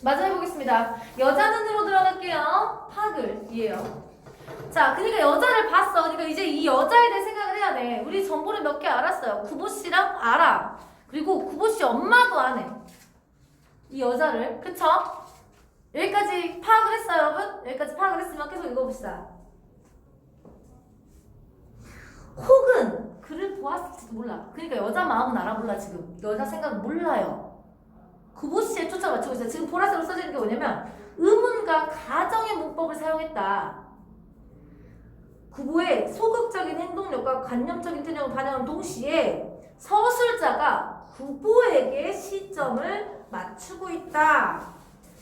마저 해보겠습니다. 여자 눈으로 들어갈게요. 파글 이에요. 자, 그러니까 여자를 봤어. 그러니까 이제 이 여자에 대해 생각을 해야 돼. 우리 정보를 몇 개 알았어요. 구보 씨랑 알아. 그리고 구보 씨 엄마도 아네. 이 여자를. 그쵸? 여기까지 파악을 했어요, 여러분? 여기까지 파악을 했으면 계속 읽어봅시다. 혹은 그를 보았을지도 몰라. 그러니까 여자 마음은 알아몰라 지금. 여자 생각은 몰라요. 구보 씨에 초점을 맞추고 있어요. 지금 보라색으로 써져 있는 게 뭐냐면 의문과 가정의 문법을 사용했다. 구보의 소극적인 행동력과 관념적인 ten형을 반영한 동시에 서술자가 구보에게 시점을 맞추고 있다.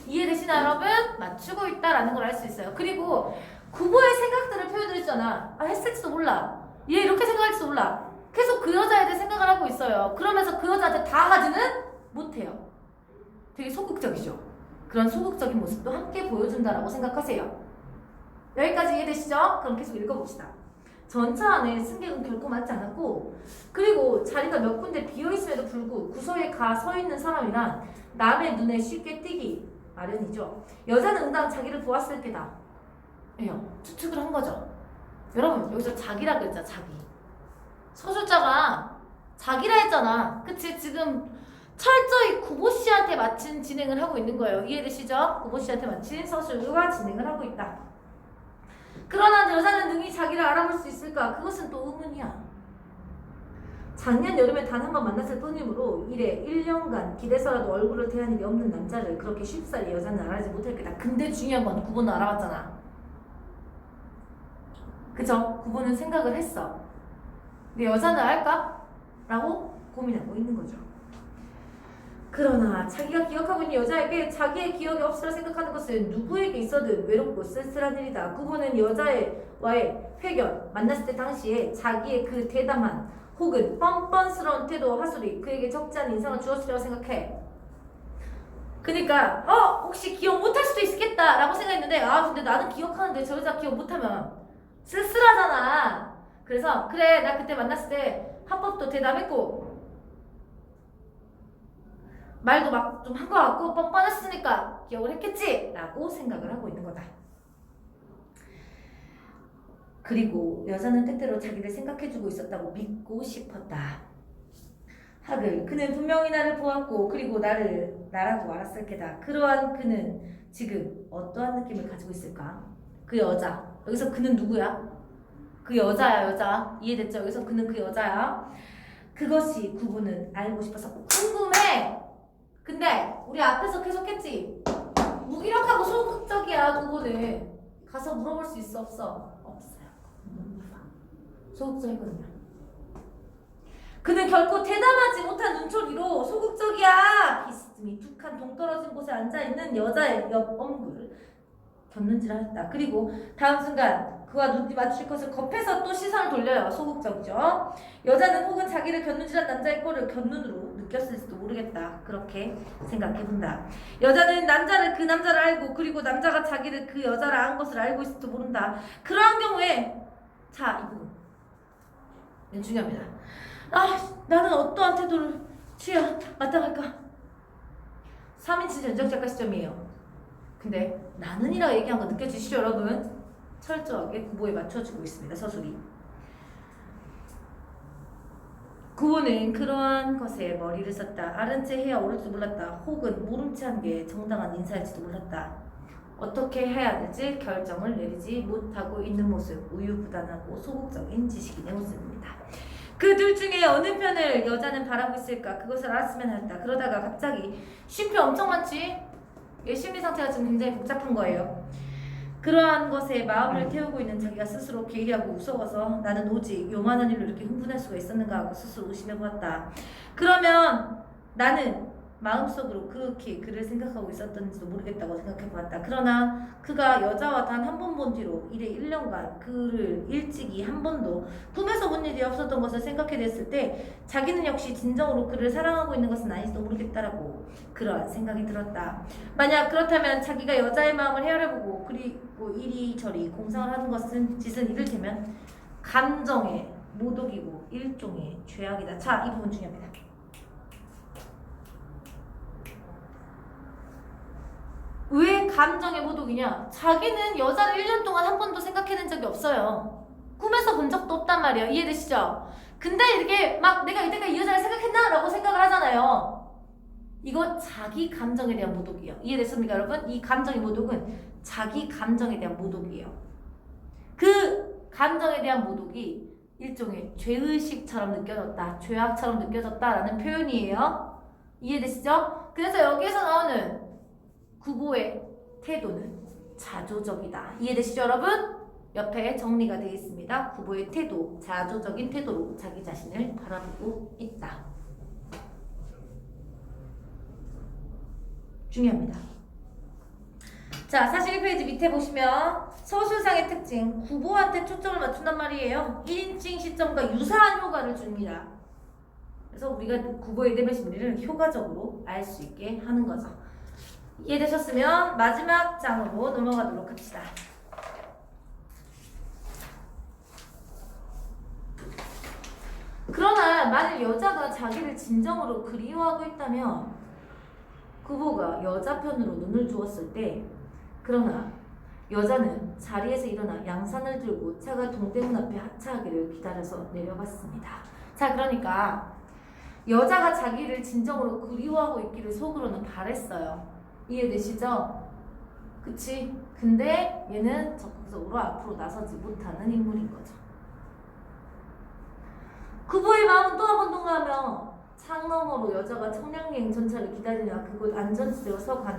이해되시나요, 여러분? 맞추고 있다라는 걸 알 수 있어요. 그리고 구보의 생각들을 표현해줬잖아. 했을지도 몰라. 얘 이렇게 생각할지도 몰라. 계속 그 여자에 대해 생각을 하고 있어요. 그러면서 그 여자한테 다 가지는 못해요. 되게 소극적이죠. 그런 소극적인 모습도 함께 보여준다라고 생각하세요. 여기까지 이해되시죠? 그럼 계속 읽어봅시다. 전차 안에 승객은 결코 맞지 않았고, 그리고 자리가 몇 군데 비어있음에도 불구하고 구석에 가 서 있는 사람이란 남의 눈에 쉽게 띄기 마련이죠. 여자는 응당 자기를 보았을 때다. 예요. 추측을 한 거죠. 여러분 여기서 자기라 그랬잖아. 자기. 서술자가 자기라 했잖아. 그치? 지금 철저히 구보 씨한테 맞춘 진행을 하고 있는 거예요. 이해되시죠? 구보 씨한테 맞춘 서술과 진행을 하고 있다. 그러나 여자는 능히 자기를 알아볼 수 있을까? 그것은 또 의문이야. 작년 여름에 단 한 번 만났을 뿐이므로 이래 1년간 길에서라도 얼굴을 대한 일이 없는 남자를 그렇게 쉽사리 여자는 알아지 못할 거다. 근데 중요한 건 구보는 알아봤잖아. 그죠? 구보는 생각을 했어. 근데 여자는 알까? 라고 고민하고 있는 거죠. 그러나 자기가 기억하고 있는 여자에게 자기의 기억이 없으라 생각하는 것은 누구에게 있어도 외롭고 쓸쓸한 일이다. 구보는 여자와의 회견, 만났을 때 당시에 자기의 그 대담한 혹은 뻔뻔스러운 태도, 하술이 그에게 적지 않은 인상을 주었으리라고 생각해. 그러니까 혹시 기억 못할 수도 있겠다 라고 생각했는데 근데 나는 기억하는데 저 여자 기억 못하면 쓸쓸하잖아. 그래서 그래 나 그때 만났을 때 합법도 대담했고 말도 막 좀 한 거 같고 뻔뻔했으니까 기억을 했겠지 라고 생각을 하고 있는 거다. 그리고 여자는 때때로 자기를 생각해주고 있었다고 믿고 싶었다. 하글 그는 분명히 나를 보았고 그리고 나라고 알았을 게다. 그러한 그는 지금 어떠한 느낌을 가지고 있을까? 그 여자 여기서 그는 누구야? 그 여자야. 여자 이해됐죠? 여기서 그는 그 여자야. 그것이 구보는 알고 싶어서 궁금해. 근데 우리 앞에서 계속했지. 무기력하고 소극적이야. 구보는 가서 물어볼 수 있어 없어? 없어요. 소극적이거든요. 그는 결코 대담하지 못한 눈초리로 소극적이야. 비스듬히 툭한 동떨어진 곳에 앉아있는 여자의 옆 얼굴을 곁눈질하였다. 그리고 다음 순간 그와 눈이 맞출 것을 겁해서 또 시선을 돌려요. 소극적이죠. 여자는 혹은 자기를 곁눈질한 남자의 꼴을 곁눈으로 느꼈을지도 모르겠다. 그렇게 생각해본다. 여자는 그 남자를 알고 그리고 남자가 자기를 그 여자를 안 것을 알고 있을지도 모른다. 그러한 경우에 자, 이 부분 중요합니다. 나는 어떠한 태도를 취해야 마땅할까? 3인칭 전적작가 시점이에요. 근데 나는이라 얘기한 거 느껴지시죠, 여러분? 철저하게 구보에 맞춰주고 있습니다, 서술이. 구보는 그러한 것에 머리를 썼다. 아른 채 해야 옳을지도 몰랐다. 혹은 모른 채 한 게 정당한 인사일지도 몰랐다. 어떻게 해야 될지 결정을 내리지 못하고 있는 모습, 우유부단하고 소극적인 지식인의 모습입니다. 그 둘 중에 어느 편을 여자는 바라고 있을까? 그것을 알았으면 하였다. 그러다가 갑자기 쉼표 엄청 많지? 얘 심리 상태가 지금 굉장히 복잡한 거예요. 그러한 것에 마음을 태우고 있는 자기가 스스로 괴이하고 무서워서 나는 오직 요만한 일로 이렇게 흥분할 수가 있었는가 하고 스스로 의심해 보았다. 그러면 나는 마음속으로 그렇게 그를 생각하고 있었던지도 모르겠다고 생각해 보았다. 그러나 그가 여자와 단 한 번 본 뒤로 이래 1년간 그를 일찍이 한 번도 꿈에서 본 일이 없었던 것을 생각해 냈을 때 자기는 역시 진정으로 그를 사랑하고 있는 것은 아닐지도 모르겠다라고 그러한 생각이 들었다. 만약 그렇다면 자기가 여자의 마음을 헤아려보고 그리고 이리저리 공상을 하는 짓은 이를테면 감정의 모독이고 일종의 죄악이다. 자, 이 부분 중요합니다. 감정의 모독이냐? 자기는 여자를 1년 동안 한 번도 생각해낸 적이 없어요. 꿈에서 본 적도 없단 말이에요. 이해되시죠? 근데 이렇게 막 내가 이때가 이 여자를 생각했나? 라고 생각을 하잖아요. 이거 자기 감정에 대한 모독이에요. 이해됐습니까, 여러분? 이 감정의 모독은 자기 감정에 대한 모독이에요. 그 감정에 대한 모독이 일종의 죄의식처럼 느껴졌다, 죄악처럼 느껴졌다라는 표현이에요. 이해되시죠? 그래서 여기에서 나오는 구보의 태도는 자조적이다. 이해되시죠, 여러분? 옆에 정리가 되어 있습니다. 구보의 태도, 자조적인 태도로 자기 자신을 바라보고 있다. 중요합니다. 자, 41페이지 밑에 보시면 서술상의 특징, 구보한테 초점을 맞춘단 말이에요. 1인칭 시점과 유사한 효과를 줍니다. 그래서 우리가 구보의 대변 심리를 효과적으로 알 수 있게 하는 거죠. 이해되셨으면 마지막 장으로 넘어가도록 합시다. 그러나 만일 여자가 자기를 진정으로 그리워하고 있다면 구보가 여자 편으로 눈을 주었을 때, 그러나 여자는 자리에서 일어나 양산을 들고 차가 동대문 앞에 하차하기를 기다려서 내려갔습니다. 자, 그러니까 여자가 자기를 진정으로 그리워하고 있기를 속으로는 바랬어요. 이해되시죠? 그치? 근데 얘는 적극적으로 앞으로 나서지 못하는 인물인 거죠. 구보의 마음은 또 한 번 동하며 창너머로 여자가 청량리행 전차를 기다리며 그곳 안전지대로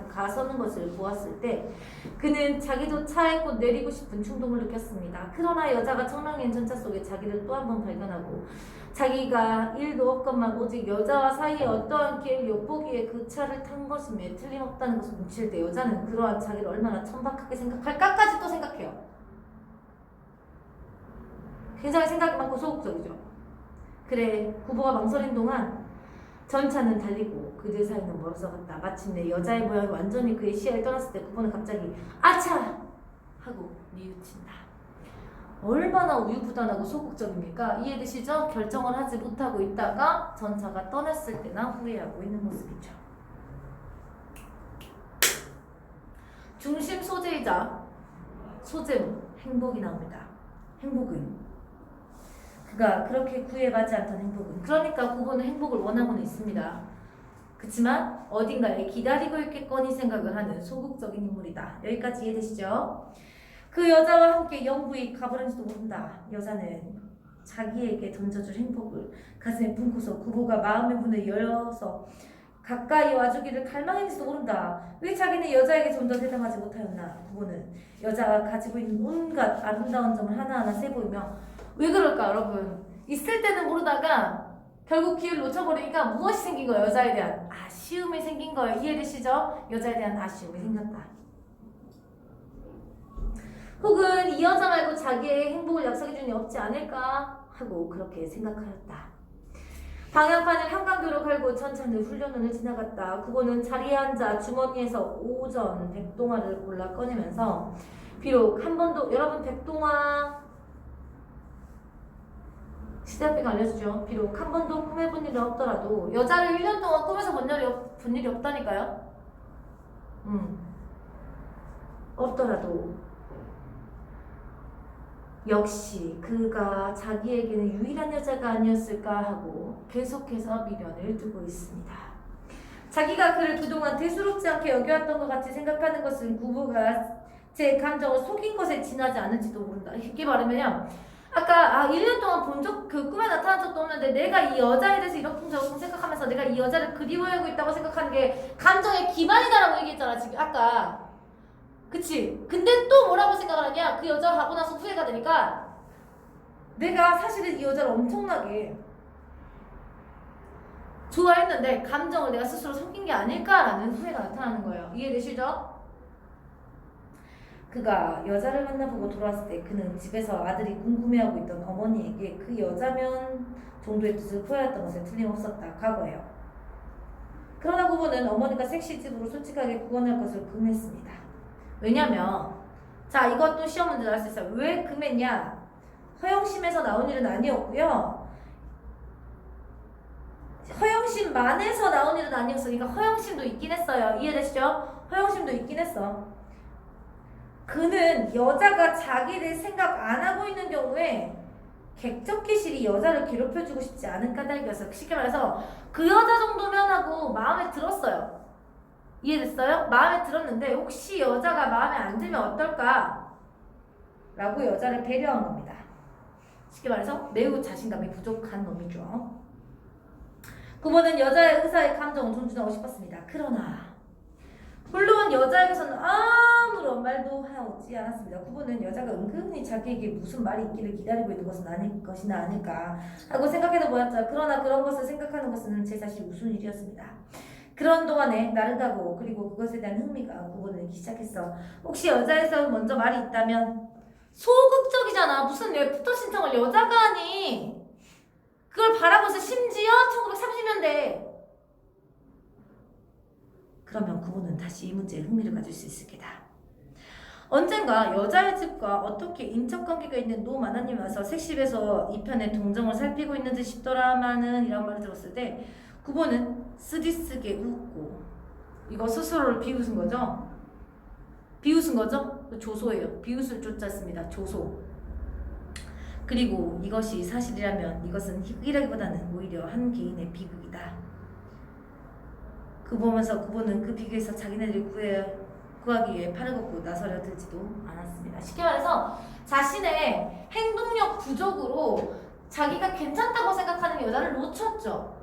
가서는 것을 보았을 때 그는 자기도 차에 곧 내리고 싶은 충동을 느꼈습니다. 그러나 여자가 청량리행 전차 속에 자기를 또 한 번 발견하고 자기가 일도 없건만 오직 여자와 사이에 어떠한 기회를 엿보기에 그 차를 탄 것임에 틀림없다는 것을 뭉칠 때 여자는 그러한 자기를 얼마나 천박하게 생각할까까지 또 생각해요. 굉장히 생각이 많고 소극적이죠. 그래, 구보가 망설인 동안 전차는 달리고 그들 사이는 멀어서 갔다. 마침내 여자의 모양이 완전히 그의 시야를 떠났을 때 구보는 갑자기 아차! 하고 뉘우친다. 얼마나 우유부단하고 소극적입니까? 이해되시죠? 결정을 하지 못하고 있다가 전차가 떠났을 때나 후회하고 있는 모습이죠. 중심 소재이자 소재로 행복이 나옵니다. 행복은 그가 그렇게 구애받지 않던 행복은, 그러니까 구보는 행복을 원하고는 있습니다. 그치만 어딘가에 기다리고 있겠거니 생각을 하는 소극적인 인물이다. 여기까지 이해되시죠? 그 여자와 함께 영부에 가버렸는지도 모른다. 여자는 자기에게 던져줄 행복을 가슴에 품고서 구보가 마음의 문을 열어서 가까이 와주기를 갈망했는지도 모른다. 왜 자기는 여자에게 좀 더 대담하지 못하였나. 구보는 여자가 가지고 있는 온갖 아름다운 점을 하나하나 세보이며, 왜 그럴까 여러분? 있을 때는 모르다가 결국 기회를 놓쳐버리니까 무엇이 생긴 거예요? 여자에 대한 아쉬움이 생긴 거예요. 이해되시죠? 여자에 대한 아쉬움이 생겼다. 혹은 이 여자 말고 자기의 행복을 약속해주는 이 없지 않을까 하고 그렇게 생각하였다. 방향판을 한강교로 갈고 천천히 훈련원을 지나갔다. 그거는 자리에 앉아 주머니에서 오전 백동화를 골라 꺼내면서, 비록 한 번도, 여러분 백동화 시대학교가 알려주죠. 비록 한 번도 꿈에 본 일이 없더라도 여자를 1년 동안 꿈에서 본 일이 없다니까요. 없더라도 역시 그가 자기에게는 유일한 여자가 아니었을까 하고 계속해서 미련을 두고 있습니다. 자기가 그를 그동안 대수롭지 않게 여겨왔던 것 같이 생각하는 것은 구보가 제 감정을 속인 것에 지나지 않을지도 모른다. 쉽게 말하면요, 아까 1년 동안 본 적, 그 꿈에 나타난 적도 없는데 내가 이 여자에 대해서 이렇게 저렇게 생각하면서 내가 이 여자를 그리워하고 있다고 생각하는 게 감정의 기반이다라고 얘기했잖아 지금 아까. 그치? 근데 또 뭐라고 생각을 하냐? 그 여자가 가고 나서 후회가 되니까 내가 사실은 이 여자를 엄청나게 좋아했는데 감정을 내가 스스로 속인 게 아닐까라는 후회가 나타나는 거예요. 이해되시죠? 그가 여자를 만나보고 돌아왔을 때 그는 집에서 아들이 궁금해하고 있던 어머니에게 그 여자면 정도의 뜻을 포함했던 것에 틀림없었다. 과거예요. 그러나 구보는 어머니가 섹시집으로 솔직하게 구원할 것을 금했습니다. 왜냐면, 자, 이것도 시험 문제 나올 수 있어요. 왜 금했냐? 허영심에서 나온 일은 아니었고요. 허영심만에서 나온 일은 아니었으니까 허영심도 있긴 했어요. 이해되시죠? 허영심도 있긴 했어. 그는 여자가 자기를 생각 안 하고 있는 경우에 객적기실이 여자를 괴롭혀주고 싶지 않은 까닭이어서 쉽게 말해서 그 여자 정도면 하고 마음에 들었어요. 이해됐어요? 마음에 들었는데 혹시 여자가 마음에 안 들면 어떨까? 라고 여자를 배려한 겁니다. 쉽게 말해서 매우 자신감이 부족한 놈이죠. 부모는 여자의 의사의 감정을 존중하고 싶었습니다. 그러나 물론 여자에게서는 아무런 말도 하지 않았습니다. 부부는 여자가 은근히 자기에게 무슨 말이 있기를 기다리고 있는 것은 아닐 것이나 아닐까 하고 생각해도 보았죠. 그러나 그런 것을 생각하는 것은 제 자신 우스운 일이었습니다. 그런 동안에 나른다고 그리고 그것에 대한 흥미가 부부는 시작했어. 혹시 여자에서 먼저 말이 있다면 소극적이잖아. 무슨 애프터 신청을 여자가 하니? 그걸 바라고서 심지어 1930년대 그러면 그분은 다시 이 문제에 흥미를 가질 수 있을 게다. 언젠가 여자의 집과 어떻게 인척관계가 있는 노 마나님이 와서 색십에서 이 편의 동정을 살피고 있는 듯 싶더라마는 이런 말을 들었을 때 그분은 쓰디쓰게 웃고 이거 스스로를 비웃은 거죠? 비웃은 거죠? 조소예요. 비웃을 쫓지 않습니다. 조소. 그리고 이것이 사실이라면 이것은 희극이라기보다는 오히려 한 개인의 비극이다. 그 보면서 그분은 그 비극에서 자기네들이 구하기 위해 팔을 걷고 나서려 들지도 않았습니다. 쉽게 말해서 자신의 행동력 부족으로 자기가 괜찮다고 생각하는 여자를 놓쳤죠.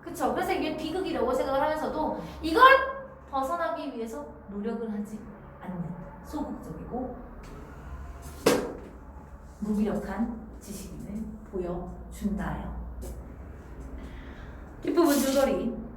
그쵸? 그래서 이게 비극이라고 생각을 하면서도 이걸 벗어나기 위해서 노력을 하지 않는 소극적이고 무기력한 지식인을 보여준다요. 뒷부분 줄거리.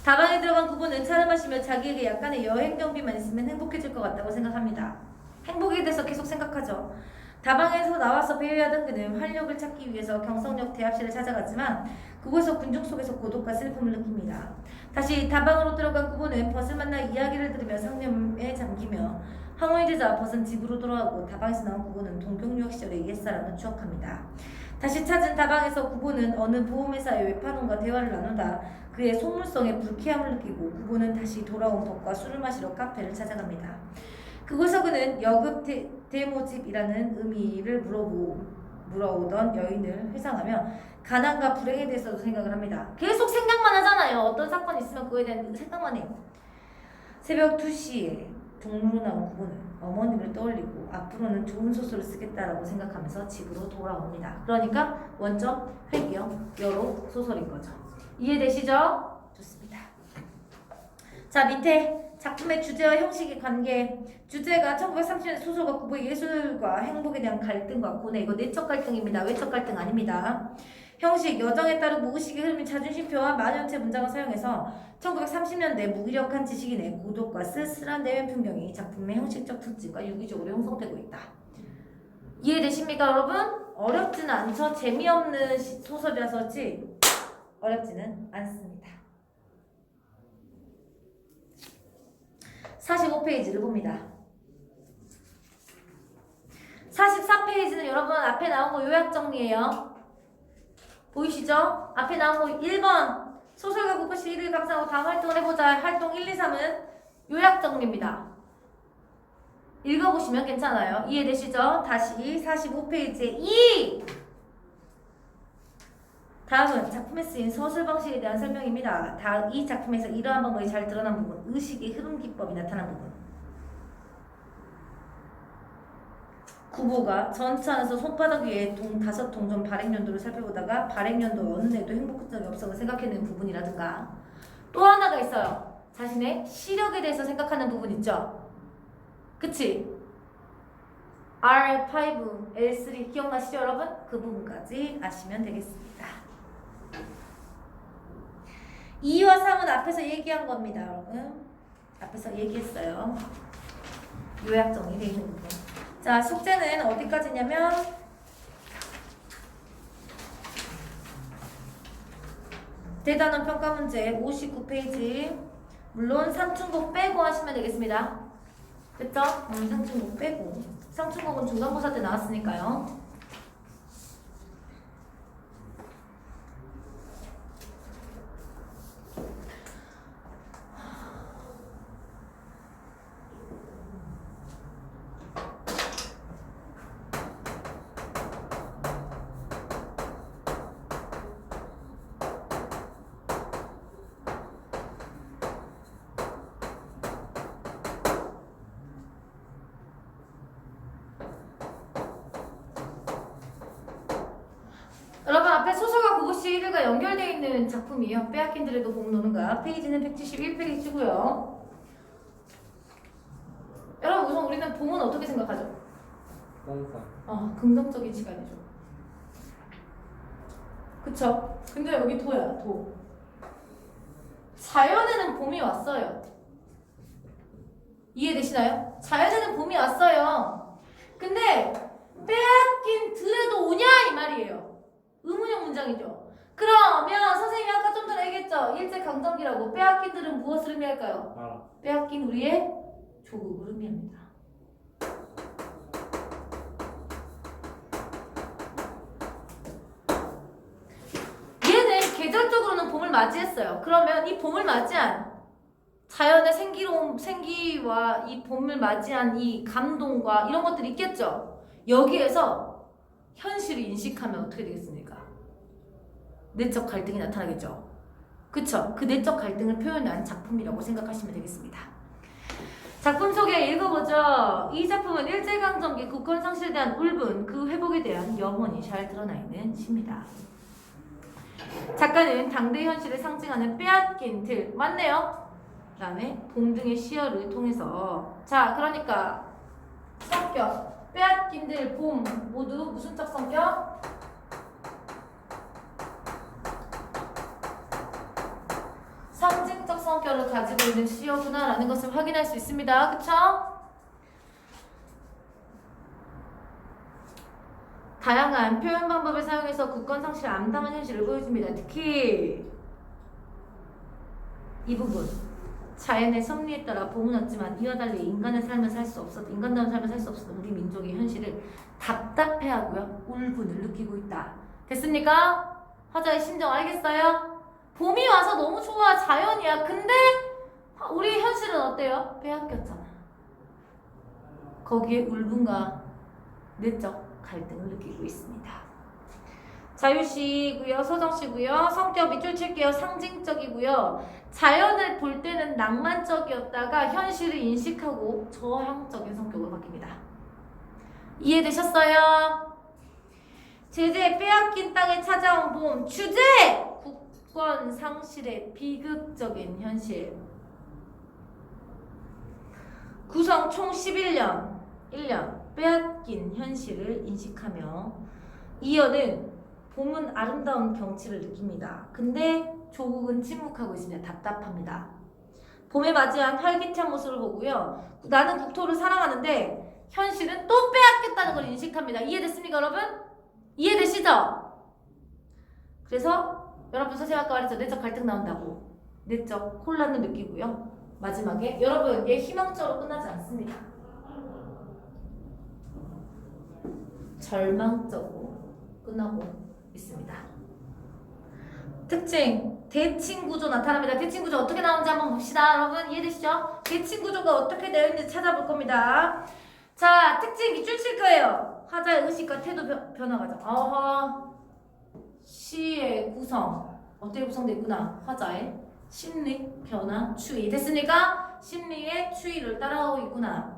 다방에 들어간 그분은 차를 마시며 자기에게 약간의 여행 경비만 있으면 행복해질 것 같다고 생각합니다. 행복에 대해서 계속 생각하죠. 다방에서 나와서 배회하던 그는 활력을 찾기 위해서 경성역 대합실을 찾아갔지만 그곳에서 군중 속에서 고독과 슬픔을 느낍니다. 다시 다방으로 들어간 그분은 벗을 만나 이야기를 들으며 상념에 잠기며 황혼이 되자 벗은 집으로 돌아가고 다방에서 나온 그분은 동경 유학 시절의 옛사랑을 추억합니다. 다시 찾은 다방에서 그분은 어느 보험회사의 외판원과 대화를 나누다 그의 속물성에 불쾌함을 느끼고 그분은 다시 돌아온 법과 술을 마시러 카페를 찾아갑니다. 그곳에서 그는 여급 대모집이라는 의미를 물어오던 여인을 회상하며 가난과 불행에 대해서도 생각을 합니다. 계속 생각만 하잖아요. 어떤 사건이 있으면 그거에 대한 생각만 해요. 새벽 2시에 종로로 나온 그분은 어머님을 떠올리고 앞으로는 좋은 소설을 쓰겠다라고 생각하면서 집으로 돌아옵니다. 그러니까 원적, 회귀형, 여로 소설인 거죠. 이해되시죠? 좋습니다. 자, 밑에 작품의 주제와 형식의 관계. 주제가 1930년 소설과 구보의 예술과 행복에 대한 갈등과 고뇌. 이거 내적 갈등입니다. 외적 갈등 아닙니다. 형식, 여정에 따른 무의식의 흐름인 자존심표와 만연체 문장을 사용해서 1930년대 무기력한 지식인의 고독과 쓸쓸한 내면 풍경이 작품의 형식적 특징과 유기적으로 형성되고 있다. 이해되십니까, 여러분? 어렵지는 않죠? 재미없는 소설이라서지 어렵지는 않습니다. 45페이지를 봅니다. 44페이지는 여러분 앞에 나온 거 요약 정리예요. 보이시죠? 앞에 나온 거 1번 소설가 국어시 1일 감상하고 다음 활동을 해보자. 활동 1, 2, 3은 요약 정리입니다. 읽어보시면 괜찮아요. 이해되시죠? 다시 45페이지에 2! 다음은 작품에 쓰인 서술 방식에 대한 설명입니다. 이 작품에서 이러한 방법이 잘 드러난 부분, 의식의 흐름 기법이 나타난 부분. 구보가 전차 안에서 손바닥 위에 5 동전 발행연도를 살펴보다가 발행연도 어느 해도 행복한 적이 없음을 생각해내는 부분이라든가 또 하나가 있어요. 자신의 시력에 대해서 생각하는 부분 있죠? 그치? R5, L3 기억나시죠 여러분? 그 부분까지 아시면 되겠습니다. 2와 3은 앞에서 얘기한 겁니다, 여러분. 앞에서 얘기했어요. 요약 정리되어 있는 부분. 자, 숙제는 어디까지냐면 대단원 평가 문제 59페이지. 물론 상충곡 빼고 하시면 되겠습니다. 됐죠? 상충곡 빼고. 상충곡은 중간고사 때 나왔으니까요. 개가 연결되어 있는 작품이에요. 빼앗긴 들에도 봄 노는 거야. 페이지는 171페이지고요. 여러분 우선 우리는 봄은 어떻게 생각하죠? 긍정적인 시간이죠. 그쵸? 근데 여기 도야, 도. 자연에는 봄이 왔어요. 이해되시나요? 자연에는 봄이 왔어요. 근데 빼앗긴 들에도 오냐 이 말이에요. 의문형 문장이죠. 그러면 선생님이 아까 좀 전에 얘기했죠. 일제강점기라고. 빼앗긴 들은 무엇을 의미할까요? 빼앗긴 우리의 조국을 의미합니다. 얘는 계절적으로는 봄을 맞이했어요. 그러면 이 봄을 맞이한 자연의 생기와 이 봄을 맞이한 이 감동과 이런 것들이 있겠죠. 여기에서 현실을 인식하면 어떻게 되겠습니까? 내적 갈등이 나타나겠죠. 그쵸? 그 내적 갈등을 표현한 작품이라고 생각하시면 되겠습니다. 작품 소개 읽어보죠. 이 작품은 일제강점기 국권 상실에 대한 울분, 그 회복에 대한 염원이 잘 드러나 있는 시입니다. 작가는 당대 현실을 상징하는 빼앗긴 들, 맞네요. 그 다음에 봄 등의 시어를 통해서 자, 그러니까 성격, 빼앗긴 들, 봄 모두 무슨적 성격? 상징적 성격을 가지고 있는 시어구나 라는 것을 확인할 수 있습니다. 그쵸? 다양한 표현 방법을 사용해서 국권 상실을 암담한 현실을 보여줍니다. 특히 이 부분 자연의 섭리에 따라 봄은 왔지만 이와 달리 인간다운 삶을 살 수 없었던 우리 민족의 현실을 답답해하고요 울분을 느끼고 있다. 됐습니까? 화자의 심정 알겠어요? 봄이 와서 너무 좋아 자연이야. 근데 우리 현실은 어때요? 빼앗겼잖아. 거기에 울분과 내적 갈등을 느끼고 있습니다. 자유시고요, 서정시고요, 성격 밑줄 칠게요. 상징적이고요. 자연을 볼 때는 낭만적이었다가 현실을 인식하고 저항적인 성격으로 바뀝니다. 이해되셨어요? 제재 빼앗긴 땅에 찾아온 봄. 주제! 국권 상실의 비극적인 현실. 구성 총 11년. 1년. 빼앗긴 현실을 인식하며 이어는 봄은 아름다운 경치를 느낍니다. 근데 조국은 침묵하고 있습니다. 답답합니다. 봄에 맞이한 활기찬 모습을 보고요. 나는 국토를 사랑하는데 현실은 또 빼앗겼다는 걸 인식합니다. 이해됐습니까, 여러분? 이해되시죠? 그래서 여러분 선생님 아까 말했죠. 내적 갈등 나온다고. 내적 혼란을 느끼고요. 마지막에 여러분 얘 희망적으로 끝나지 않습니다. 절망적으로 끝나고 있습니다. 특징, 대칭구조 나타납니다. 대칭구조 어떻게 나오는지 한번 봅시다. 여러분 이해되시죠? 대칭구조가 어떻게 되어 있는지 찾아볼 겁니다. 자, 특징 밑줄 칠 거예요. 화자의 의식과 태도 변화가죠. 시의 구성 어떻게 구성되어 있구나. 화자의 심리, 변화, 추이. 됐습니까? 심리의 추이를 따라가고 있구나.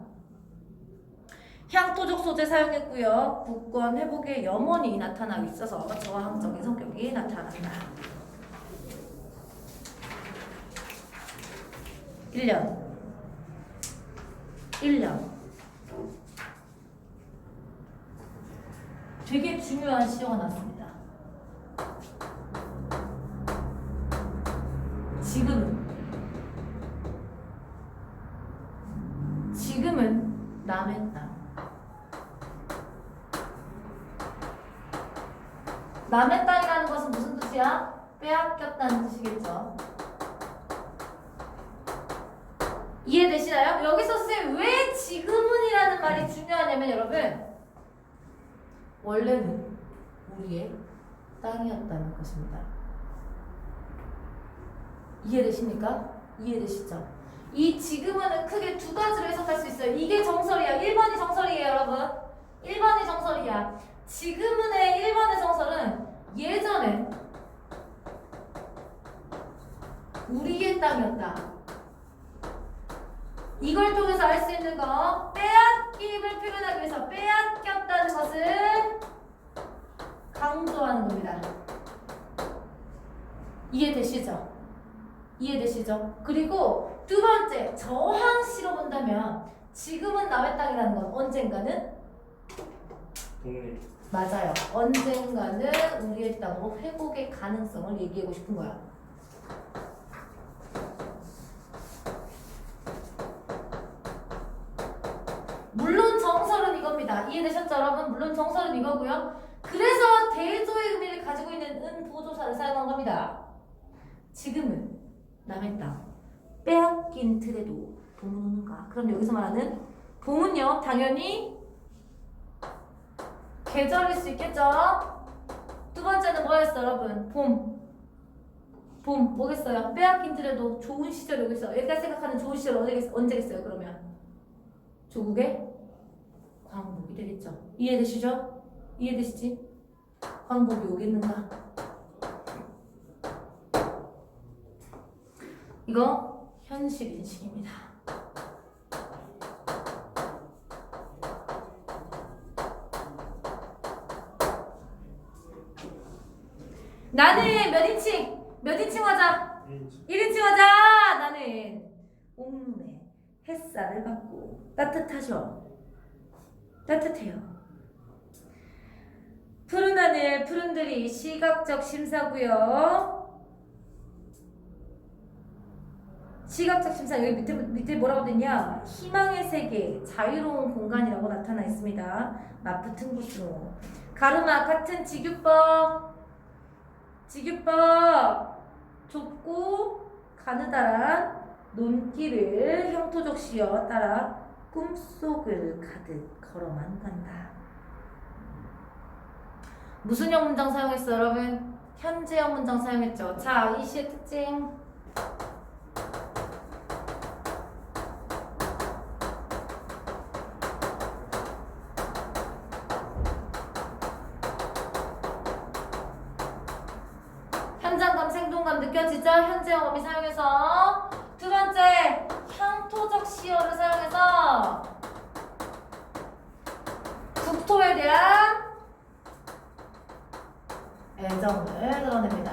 향토적 소재 사용했고요. 국권 회복의 염원이 나타나고 있어서 저항적인 성격이 나타난다. 1년 되게 중요한 시어가 났습니다. 지금은 남의 땅. 남의 땅이라는 것은 무슨 뜻이야? 빼앗겼다는 뜻이겠죠. 이해되시나요? 여기서 선생님 왜 지금은이라는 말이 중요하냐면 여러분 원래는 우리의 땅이었다는 것입니다. 이해되십니까? 이해되시죠? 이 지금은은 크게 두 가지로 해석할 수 있어요. 이게 정설이야. 1번이 정설이에요, 여러분. 1번이 정설이야. 지금은의 1번의 정설은 예전에 우리의 땅이었다. 이걸 통해서 알 수 있는 거 빼앗김을 표현하기 위해서 빼앗겼다는 것을 강조하는 겁니다. 이해되시죠? 이해되시죠? 그리고 두 번째, 저항시로 본다면 지금은 남의 땅이라는 건 언젠가는 동네. 맞아요. 언젠가는 우리의 땅으로 회복의 가능성을 얘기하고 싶은 거야. 물론 정설은 이겁니다. 이해되셨죠, 여러분? 물론 정설은 이거고요. 그래서 대조의 의미를 가지고 있는 은보조사를 사용한 겁니다. 지금은 남의 땅 빼앗긴 틀에도 봄은 오는가? 그럼 여기서 말하는 봄은요, 당연히 계절일 수 있겠죠? 두 번째는 뭐였어, 여러분? 봄. 봄 뭐겠어요? 빼앗긴 틀에도 좋은 시절이 오겠어요. 여기까지 생각하는 좋은 시절 언제겠어요, 그러면? 조국의 광복이 되겠죠. 이해되시죠? 이해되시지? 광복이 오겠는가? 이거 현실 인식입니다. 나는 몇 인칭? 몇 인칭 하자? 1인칭 하자! 나는 온몸에 햇살을 받고 따뜻하죠? 따뜻해요. 푸른 하늘, 푸른 들이 시각적 심사고요. 시각적 심사, 여기 밑에 뭐라고 되냐? 희망의 세계, 자유로운 공간이라고 나타나 있습니다. 맞붙은 곳으로. 가르마 같은 지규법, 좁고 가느다란 논길을 형토적 시어 따라 꿈속을 가득 걸어만 간다. 무슨형 문장 사용했어, 여러분? 현재형 문장 사용했죠. 자, 이 시의 특징. 현장감, 생동감 느껴지죠? 현재형 어미 사용해서. 두 번째, 향토적 시어를 사용해서 국토에 대한 애정을 드러냅니다.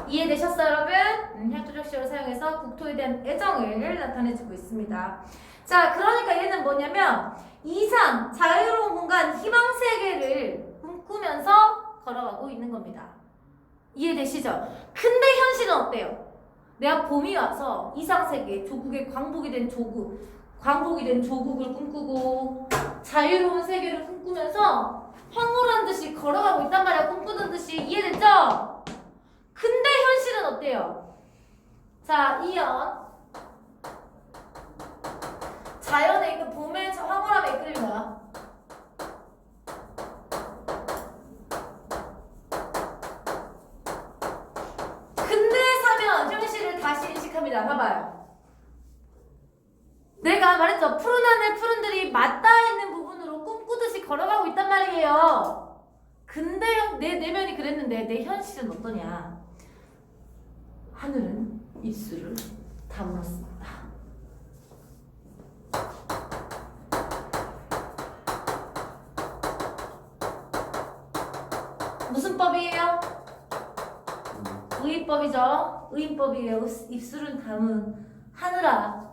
이해되셨어요, 여러분? 향토적 시어를 사용해서 국토에 대한 애정을 나타내주고 있습니다. 자, 그러니까 얘는 뭐냐면 이상, 자유로운 공간, 희망 세계를 꿈꾸면서 걸어가고 있는 겁니다. 이해되시죠? 근데 현실은 어때요? 내가 봄이 와서 이상세계, 조국의 광복이 된 조국을 꿈꾸고 자유로운 세계를 꿈꾸면서 황홀한 듯이 걸어가고 있단 말이야. 꿈꾸던 듯이. 이해됐죠? 근데 현실은 어때요? 자, 이연 자연에 있는 봄의 황홀함에 이끌린 거야. 다시 인식합니다. 봐봐요. 내가 말했죠. 푸른 하늘, 푸른 들이 맞닿아 있는 부분으로 꿈꾸듯이 걸어가고 있단 말이에요. 근데 내 내면이 그랬는데 내 현실은 어떠냐? 하늘은 입술을 다물었습니다. 무슨 법이에요? 의인법이죠. 의인법이에요. 입술은 담은 하늘아.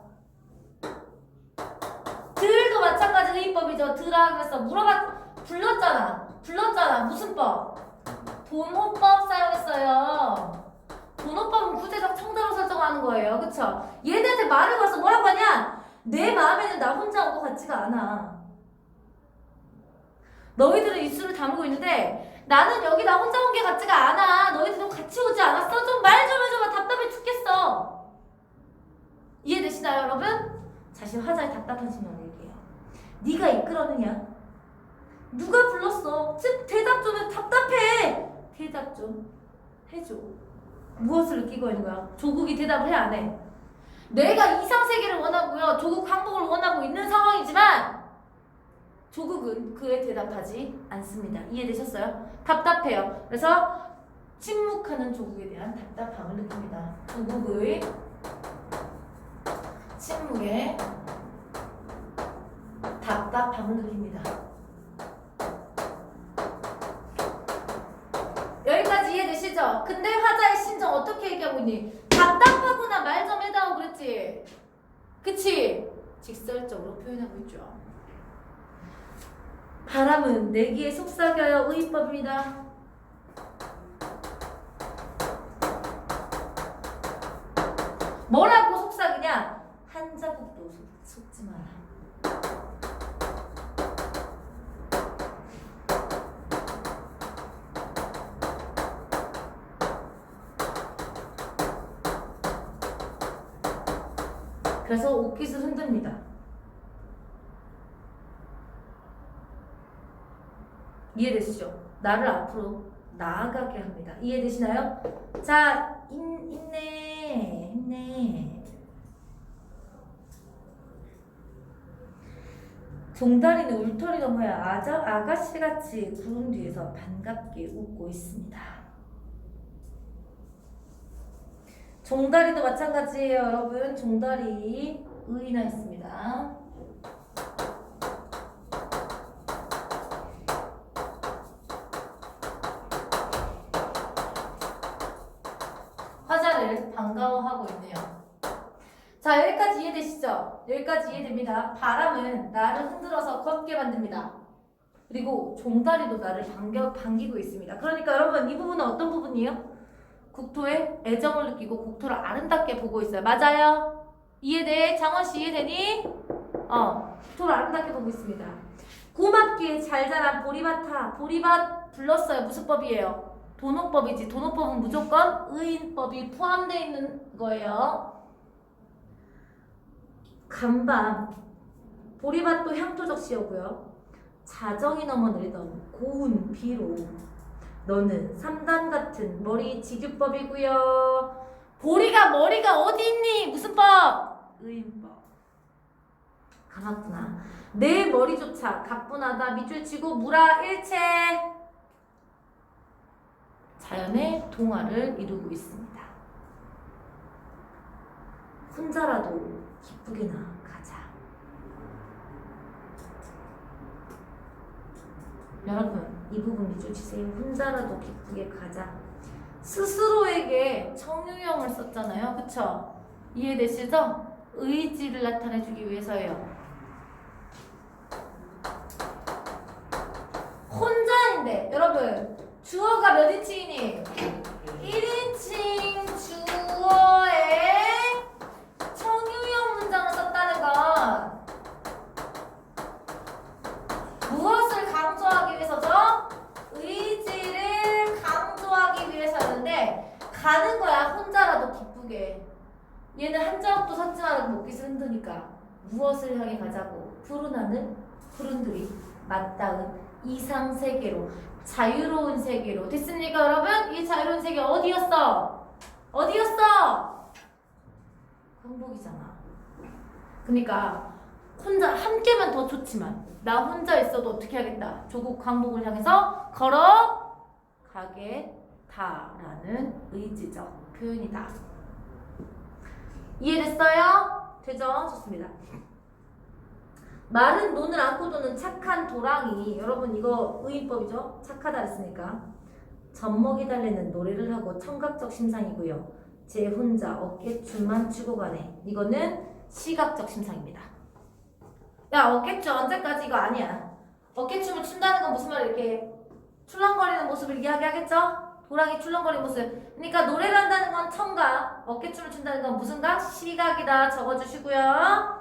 들도 마찬가지 의인법이죠. 들아. 그래서 불렀잖아. 무슨 법? 돈호법 사용했어요. 돈호법은 구체적 청자로 설정하는 거예요. 그쵸? 얘네한테 말을 걸어서 뭐라고 하냐? 내 마음에는 나 혼자 온 것 같지가 않아. 너희들은 입술을 다물고 있는데 나는 여기 나 혼자 온 게 같지가 않아. 너희들도 같이 오지 않았어? 좀 말 좀 해줘봐. 답답해 죽겠어. 이해되시나요, 여러분? 자신 화자의 답답한 심정을 얘기해요. 네가 이끌었느냐? 누가 불렀어? 지금 대답 좀 해. 답답해. 대답 좀 해줘. 무엇을 느끼고 있는 거야? 조국이 대답을 해, 안 해? 내가 이상세계를 원하고요. 조국 항복을 원하고 있는 상황이지만 조국은 그에 대답하지 않습니다. 이해되셨어요? 답답해요. 그래서 침묵하는 조국에 대한 답답함을 느낍니다. 조국의 침묵에 답답함을 느낍니다. 여기까지 이해되시죠? 근데 화자의 심정 어떻게 있니? 답답하구나 말 좀 해다오 그랬지? 그치? 직설적으로 표현하고 있죠. 바람은 내기에 속삭여요. 의의법입니다. 뭐라고 속삭이냐? 한 자국도 속지 마라. 그래서 옷깃을 흔듭니다. 이해되시죠? 나를 앞으로 나아가게 합니다. 이해되시나요? 자, 힘내. 종다리는 울터리 넘어야 아가씨같이 구름 뒤에서 반갑게 웃고 있습니다. 종다리도 마찬가지예요, 여러분. 종다리 의나 있습니다. 화자를 반가워하고 있네요. 자, 여기까지 이해되시죠? 여기까지 이해됩니다. 바람은 나를 흔들어서 걷게 만듭니다. 그리고 종다리도 나를 반기고 있습니다. 그러니까 여러분, 이 부분은 어떤 부분이에요? 국토에 애정을 느끼고 국토를 아름답게 보고 있어요. 맞아요? 이해돼? 장원씨 이해되니? 국토를 아름답게 보고 있습니다. 고맙게 잘 자란 보리밭아. 보리밭 불렀어요. 무슨 법이에요? 도노법이지. 도노법은 무조건 의인법이 포함되어 있는 거예요. 간밤. 보리밭도 향토적시여고요. 자정이 넘어 내리던 고운 비로 너는 3단 같은 머리 지규법이고요. 머리가 어디 있니? 무슨 법? 의인법. 가봤구나. 내 머리조차 가뿐하다 밑줄 치고 무라 일체. 자연의 동화를 이루고 있습니다. 혼자라도 기쁘게나 가자. 여러분, 이 부분 밑줄 치세요. 혼자라도 기쁘게 가자. 스스로에게 청유형을 썼잖아요. 그쵸? 이해되시죠? 의지를 나타내주기 위해서예요. 혼자인데 여러분, 주어가 몇 인칭이니? 1인칭 주어에 청유형 문장을 썼다는 건 무엇을 강조하기 위해서죠? 의지를 강조하기 위해서였는데 가는 거야. 혼자라도 기쁘게. 얘는 한 자국도 섰지 않아도 목깃을 흔드니까 무엇을 향해 가자고? 푸른 하늘, 푸른 들이 맞닿은 이상 세계로, 자유로운 세계로. 됐습니까 여러분? 이 자유로운 세계 어디였어? 항복이잖아. 그러니까 혼자 함께면 더 좋지만 나 혼자 있어도 어떻게 하겠다? 조국 항복을 향해서 걸어가겠다라는 의지적 표현이다. 이해됐어요? 되죠? 좋습니다. 마른 논을 안고 도는 착한 도랑이. 여러분 이거 의인법이죠? 착하다 했으니까. 젖먹이 달래는 노래를 하고 청각적 심상이고요. 제 혼자 어깨춤만 추고 가네. 이거는 시각적 심상입니다. 야, 어깨춤 언제까지? 이거 아니야. 어깨춤을 춘다는 건 무슨 말이야? 이렇게 출렁거리는 모습을 이야기하겠죠? 도랑이 출렁거리는 모습. 그러니까 노래를 한다는 건 청각, 어깨춤을 춘다는 건 무슨 각? 시각이다. 적어주시고요.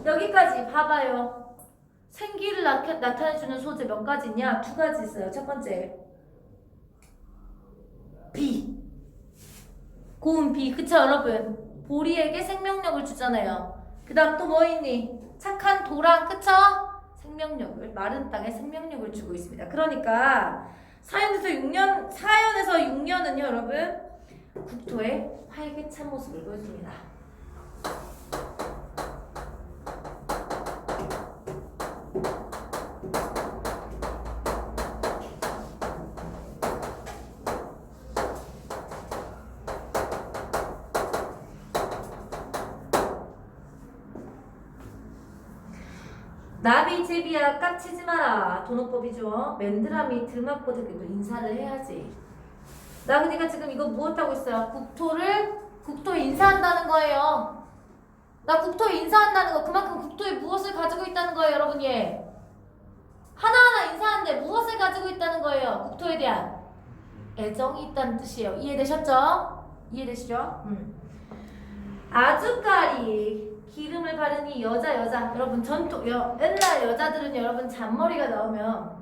여기까지 봐봐요. 생기를 나타내주는 소재 몇 가지냐? 2가지 있어요. 첫 번째, 비. 고운 비. 그쵸 여러분? 보리에게 생명력을 주잖아요. 그 다음 또 뭐 있니? 착한 도랑. 그쵸? 생명력을, 마른 땅에 생명력을 주고 있습니다. 그러니까 사연에서 6년은요 여러분, 국토의 활기찬 모습을 보여줍니다. 나비 제비야 깍치지 마라. 도노법이죠. 맨드라미 들맞고 듣기도 인사를 해야지. 나 그러니까 지금 이거 무엇하고 있어요? 국토에 인사한다는 거예요. 나 국토에 인사한다는 거 그만큼 국토에 무엇을 가지고 있다는 거예요, 여러분. 예. 하나하나 인사하는데 무엇을 가지고 있다는 거예요? 국토에 대한 애정이 있다는 뜻이에요. 이해되셨죠? 이해되시죠? 아주까리 기름을 바른 이 여자 여러분 옛날 여자들은 여러분 잔머리가 나오면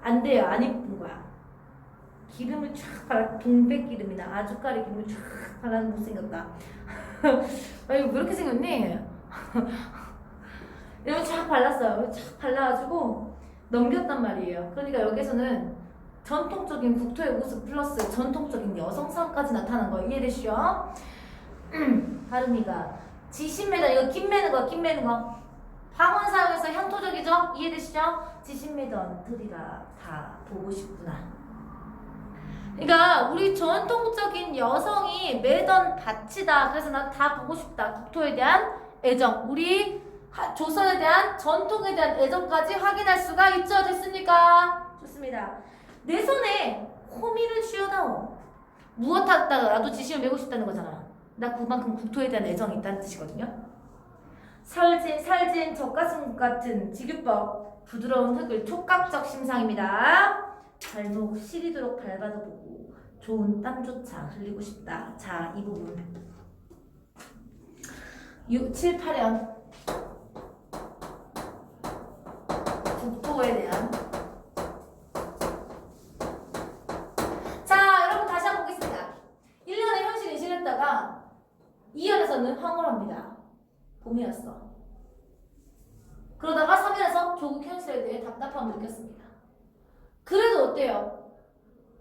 안 돼요. 안 이쁜 거야. 기름을 쫙 발라 동백 기름이나 아주까리 기름을 쫙 발라는 못생겼다. 아 이거 왜 이렇게 생겼니? 이러면 쫙 발랐어요. 쫙 발라가지고 넘겼단 말이에요. 그러니까 여기서는 전통적인 국토의 모습 플러스 전통적인 여성상까지 나타나는 거예요. 이해되시죠? 다름이가 지신매단 이거 김매는 거 김매는 거 방언사용에서 향토적이죠? 이해되시죠? 지신매던 들이라 다 보고 싶구나. 그러니까 우리 전통적인 여성이 매던 밭이다. 그래서 나 다 보고 싶다. 국토에 대한 애정, 우리 조선에 대한 전통에 대한 애정까지 확인할 수가 있죠. 됐습니까? 좋습니다. 내 손에 호미를 쥐어다오. 무엇 하다가 나도 지심을 메고 싶다는 거잖아. 나 그만큼 국토에 대한 애정이 있다는 뜻이거든요. 살진 젖가슴 같은 지규법 부드러운 흙을 촉각적 심상입니다. 발목 시리도록 밟아도 보고 좋은 땀조차 흘리고 싶다. 자, 이 부분 6, 7, 8년 국토에 대한 자, 여러분 다시 한번 보겠습니다. 1년에 현실 인식했다가 2년에서는 황홀합니다. 봄이었어. 그러다가 3년에서 조국 현실에 대해 답답함을 느꼈습니다. 그래도 어때요?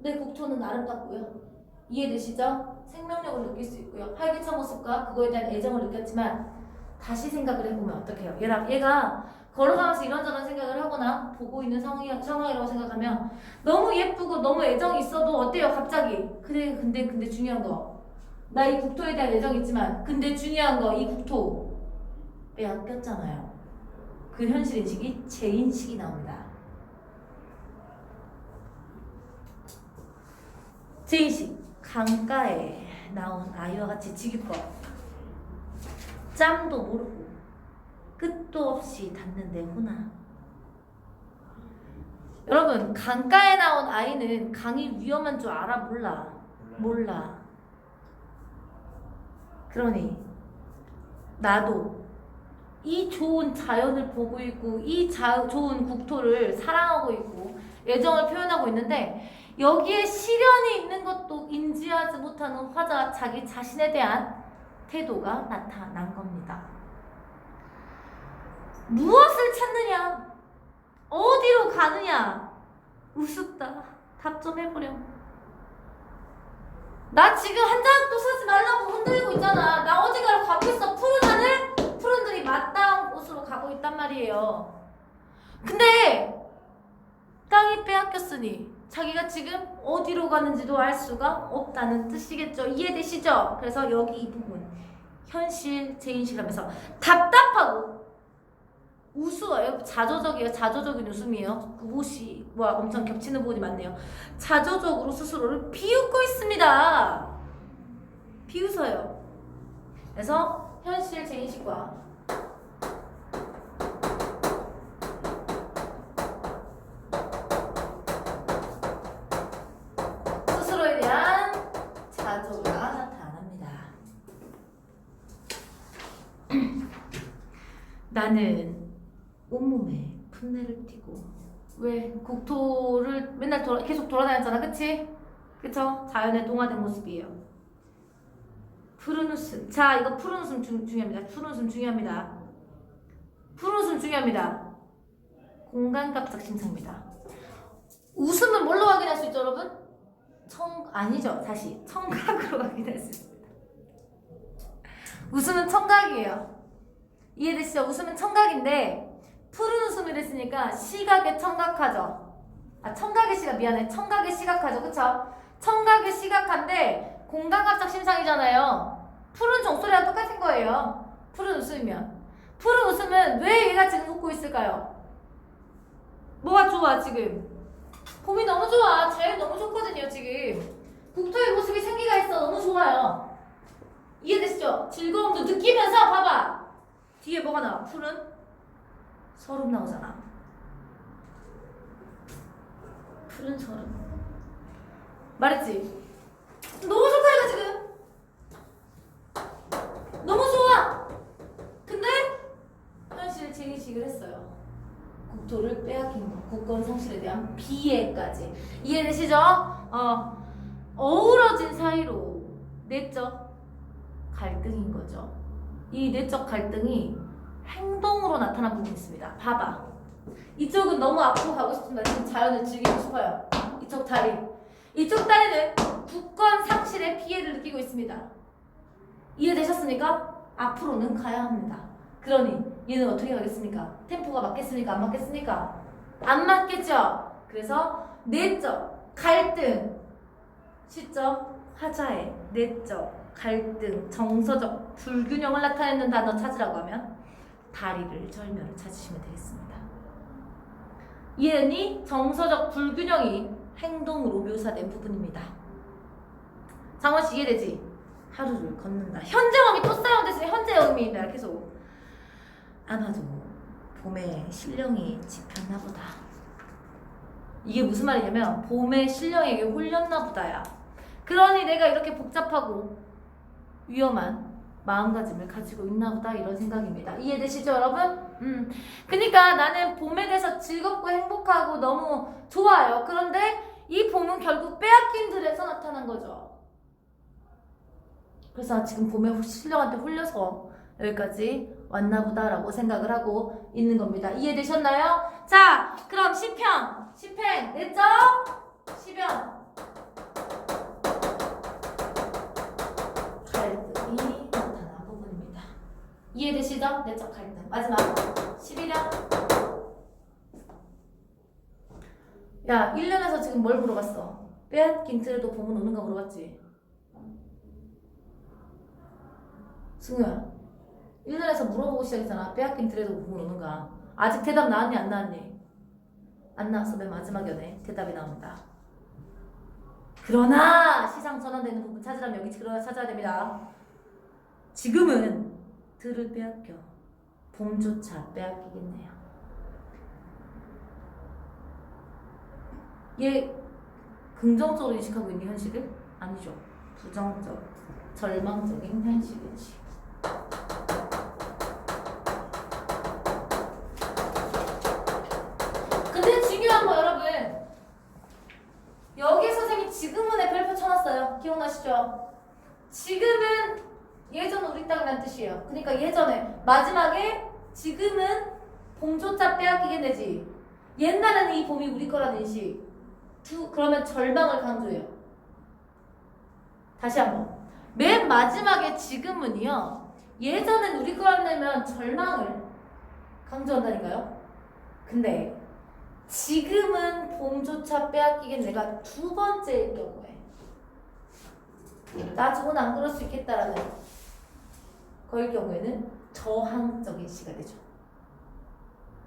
내 국토는 아름답고요. 이해되시죠? 생명력을 느낄 수 있고요. 활기찬 모습과 그거에 대한 애정을 느꼈지만 다시 생각을 해보면 어떡해요? 얘가 걸어가면서 이런저런 생각을 하거나 보고 있는 상황이라고 생각하면 너무 예쁘고 너무 애정이 있어도 어때요? 갑자기 그래 근데 중요한 거 나 이 국토에 대한 애정이 있지만 근데 중요한 거 이 국토 빼앗겼잖아요. 그 현실 인식이 제 인식이 나옵니다. 제 인식 강가에 나온 아이와 같이 지규법 짬도 모르고 끝도 없이 닿는데 호나. 여러분 강가에 나온 아이는 강이 위험한 줄 알아? 몰라. 그러니 나도 이 좋은 자연을 보고 있고 이 좋은 국토를 사랑하고 있고 애정을 표현하고 있는데 여기에 시련이 있는 것도 인지하지 못하는 화자와 자기 자신에 대한 태도가 나타난 겁니다. 무엇을 찾느냐? 어디로 가느냐? 우습다. 답 좀 해보렴. 나 지금 한 장도 사지 말라고 흔들리고 있잖아. 나 어디 가고 있어. 푸른 하늘, 푸른 들이 맞닿은 곳으로 가고 있단 말이에요. 근데 땅이 빼앗겼으니 자기가 지금 어디로 가는지도 알 수가 없다는 뜻이겠죠. 이해되시죠? 그래서 여기 이 부분 현실, 제인식하면서 답답하고 우스워요. 자조적이에요. 자조적인 웃음이에요. 그 옷이 엄청 겹치는 부분이 많네요. 자조적으로 스스로를 비웃고 있습니다. 비웃어요. 그래서 현실, 제인식과 스스로에 대한 자조가 나타납니다. 나는 온몸에 풋내를 띠고 왜 국토를 맨날 계속 돌아다녔잖아. 그치? 그쵸? 자연의 동화된 모습이에요. 푸른 웃음. 자, 이거 푸른 웃음 중요합니다. 푸른 웃음 중요합니다. 푸른 웃음 중요합니다. 공간갑작 심사입니다. 웃음은 뭘로 확인할 수 있죠, 여러분? 아니죠. 다시 청각으로 확인할 수 있습니다. 웃음은 청각이에요. 이해되시죠? 웃음은 청각인데 푸른 웃음을 했으니까 시각에 청각하죠. 청각의 시각 미안해. 청각에 시각하죠. 그쵸? 청각에 시각한데 공간갑작 심상이잖아요. 푸른 종소리랑 똑같은 거예요. 푸른 웃음이면. 푸른 웃음은 왜 얘가 지금 웃고 있을까요? 뭐가 좋아 지금? 봄이 너무 좋아. 자연 너무 좋거든요 지금. 국토의 모습이 생기가 있어. 너무 좋아요. 이해되시죠? 즐거움도 느끼면서 봐봐. 뒤에 뭐가 나와? 풀은 서름 나오잖아. 푸른 서름. 말했지? 너무 좋다 이거 지금. 너무 좋아. 근데 현실 제기식을 했어요. 국토를 빼앗긴 거. 국권 상실에 대한 비애까지. 이해되시죠? 어우러진 사이로 내적 갈등인 거죠. 이 내적 갈등이 행동으로 나타난 부분이 있습니다. 봐봐. 이쪽은 너무 앞으로 가고 싶습니다. 지금 자연을 즐기고 싶어요. 이쪽 다리. 이쪽 다리는 국권 상실의 피해를 느끼고 있습니다. 이해되셨습니까? 앞으로는 가야 합니다. 그러니 얘는 어떻게 가겠습니까? 템포가 맞겠습니까? 안 맞겠습니까? 안 맞겠죠? 그래서 내적 갈등, 시적 화자의 내적 갈등, 정서적 불균형을 나타내는 단어 찾으라고 하면 다리를 절면을 찾으시면 되겠습니다. 이해니 정서적 불균형이 행동으로 묘사된 부분입니다. 장원씨 이해되지? 하루를 걷는다. 현재음이 또 사운드에서 현재음이다. 계속. 아마도 봄에 신령이 집혔나 보다. 이게 무슨 말이냐면 봄에 신령에게 홀렸나 보다야. 그러니 내가 이렇게 복잡하고 위험한 마음가짐을 가지고 있나 보다 이런 생각입니다. 이해되시죠 여러분? 그러니까 나는 봄에 대해서 즐겁고 행복하고 너무 좋아요. 그런데 이 봄은 결국 빼앗긴 들에서 나타난 거죠. 그래서 지금 봄에 신령한테 홀려서 여기까지 왔나 보다라고 생각을 하고 있는 겁니다. 이해되셨나요? 자, 그럼 시평, 시팽, 내적, 시변. 갈등이 나타난 부분입니다. 이해되시죠? 내적 갈등. 마지막 11년. 야, 1년에서 지금 뭘 물어봤어? 빼앗긴 틀에도 봄은 오는가 물어봤지? 승우야, 1년에서 물어보고 시작했잖아. 빼앗긴 틀에도 봄은 오는가? 아직 대답 나왔니 안 나왔니? 안 나왔어. 맨 마지막이네. 대답이 나옵니다. 그러나 시상 전환되는 부분 찾으려면 여기 찾아야 됩니다. 지금은 들을 빼앗겨 봄조차 빼앗기겠네요. 얘 긍정적으로 인식하고 있는 현실을? 아니죠. 부정적, 절망적인 현실 인식. 근데 중요한 거 여러분, 여기 선생님이 지금은의 별표 쳐놨어요. 기억나시죠? 지금은 예전 우리 땅이란 뜻이에요. 그러니까 예전에 마지막에 지금은 봄조차 빼앗기게 되지. 옛날에는 이 봄이 우리 거라는 인식. 그러면 절망을 강조해요. 다시 한번. 맨 마지막에 지금은요. 예전엔 우리 거라면 절망을 강조한다니까요. 근데 지금은 봄조차 빼앗기게 내가 두 번째일 경우에 나중은 안 그럴 수 있겠다라는 거일 경우에는 저항적인 시가 되죠.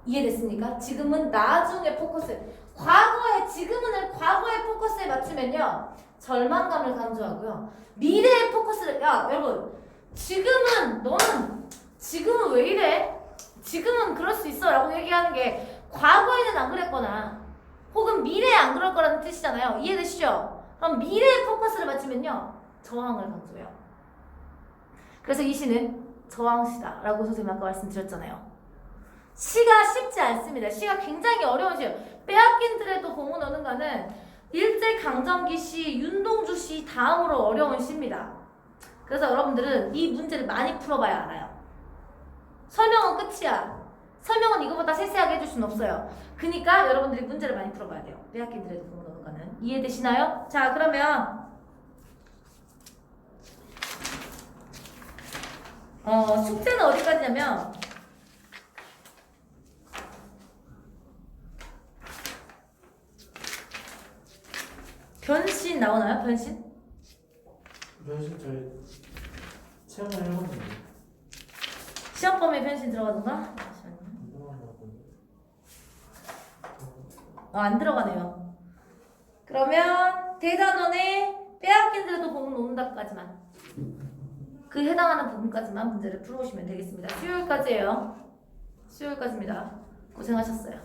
이해됐습니까? 지금은 나중에 포커스, 과거에 지금은 과거의 포커스에 맞추면요 절망감을 강조하고요. 미래의 포커스를, 야 여러분 지금은 너는 지금은 왜 이래? 지금은 그럴 수 있어 라고 얘기하는 게 과거에는 안 그랬거나 혹은 미래에 안 그럴 거라는 뜻이잖아요. 이해되시죠? 그럼 미래의 포커스를 맞추면요 저항을 강조해요. 그래서 이 시는 저항시다 라고 선생님 아까 말씀드렸잖아요. 시가 쉽지 않습니다. 시가 굉장히 어려운 시예요. 빼앗긴 들에도 봄은 오는가는 일제강점기 시, 윤동주 시 다음으로 어려운 시입니다. 그래서 여러분들은 이 문제를 많이 풀어봐야 알아요. 설명은 끝이야. 설명은 이거보다 세세하게 해줄 수는 없어요. 그러니까 여러분들이 문제를 많이 풀어봐야 돼요. 빼앗긴 들에도 봄은 오는가는. 이해되시나요? 자 그러면 숙제는 어디까지냐면 변신 나오나요? 변신? 변신 저희 체험을 해봤는데 시험 범위에 변신 들어가던가? 안 들어간 것 같은데. 안 들어가네요. 그러면 대단원의 빼앗긴 대로 보면 논다까지만 그 해당하는 부분까지만 문제를 풀어오시면 되겠습니다. 수요일까지예요. 수요일까지입니다. 고생하셨어요.